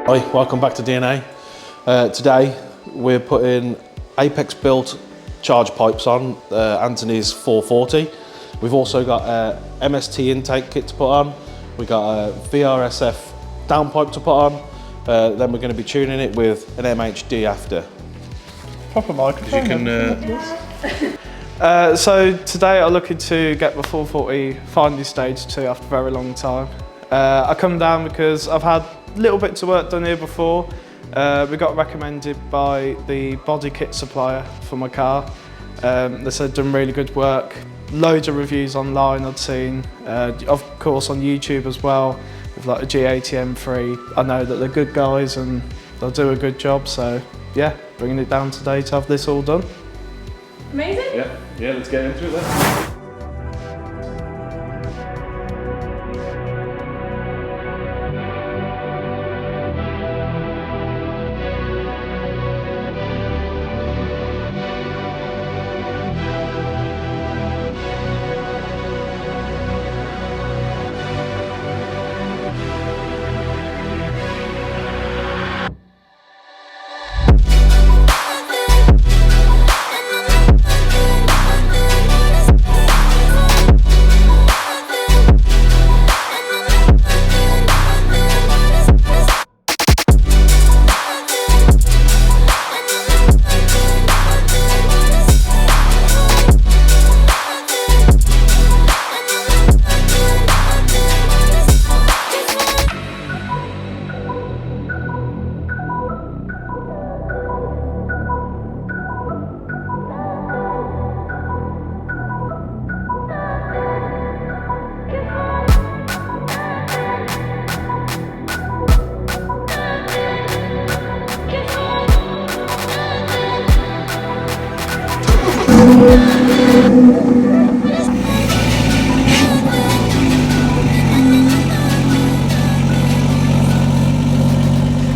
Hi, welcome back to DNA. Today we're putting Apex built charge pipes on Anthony's 440. We've also got a MST intake kit to put on. We've got a VRSF downpipe to put on. Then we're going to be tuning it with an MHD after. Proper microphone. So today I'm looking to get my 440 finally stage 2 after a very long time. I come down because I've had little bits of work done here before. We got recommended by the body kit supplier for my car. They said done really good work. Loads of reviews online I'd seen, of course on YouTube as well, with like a G80M3. I know that they're good guys and they'll do a good job, so yeah, bringing it down today to have this all done. Amazing? Yeah, let's get into it then.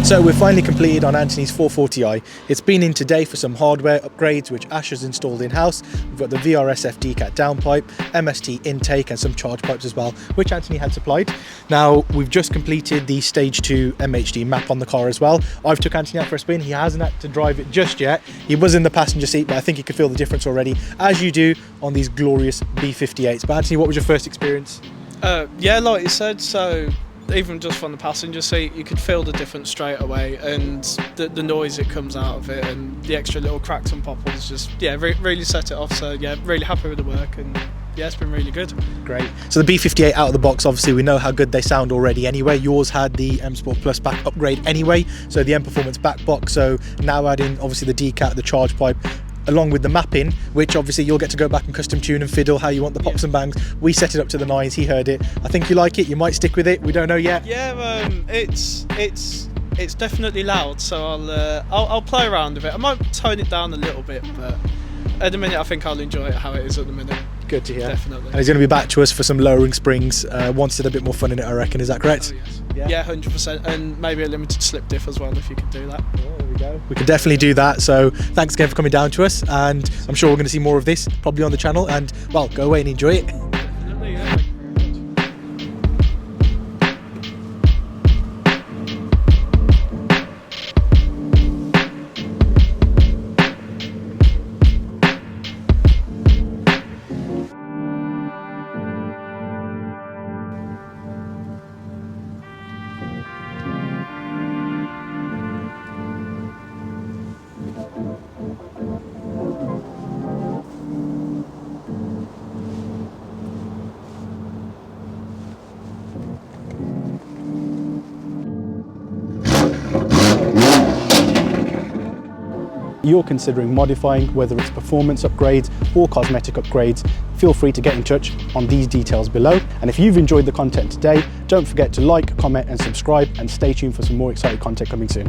So we're finally completed on Anthony's 440i. It's been in today for some hardware upgrades which Ash has installed in-house. We've got the VRSF downpipe, MST intake and some charge pipes as well, which Anthony had supplied. Now we've just completed the stage 2 MHD map on the car as well. I've took Anthony out for a spin. He hasn't had to drive it just yet. He was in the passenger seat, but I think he could feel the difference already, as you do on these glorious B58s. But Anthony, what was your first experience? Yeah, like you said, so even just from the passenger seat, you could feel the difference straight away, and the noise that comes out of it and the extra little cracks and popples just, yeah, really set it off. So yeah, really happy with the work, and yeah, it's been really good. Great. So the B58 out of the box, obviously we know how good they sound already anyway. Yours had the M Sport Plus back upgrade anyway, so the M Performance back box. So now adding obviously the decat, the charge pipe, along with the mapping, which obviously you'll get to go back and custom tune and fiddle how you want the pops and bangs. We set it up to the 9s, he heard it. I think you like it, you might stick with it, we don't know yet. Yeah, it's definitely loud, so I'll play around with it. I might tone it down a little bit, but at the minute I think I'll enjoy it how it is at the minute. Good to hear. Definitely. And he's going to be back to us for some lowering springs once it's a bit more fun in it, I reckon. Is that correct? Oh, yes. Yeah, 100%, and maybe a limited slip diff as well if you could do that. Oh, there we go. We can definitely do that. So thanks again for coming down to us, and I'm sure we're going to see more of this probably on the channel. And well, go away and enjoy it. Definitely, yeah. You're considering modifying, whether it's performance upgrades or cosmetic upgrades, feel free to get in touch on these details below. And if you've enjoyed the content today, don't forget to like, comment and subscribe, and stay tuned for some more exciting content coming soon.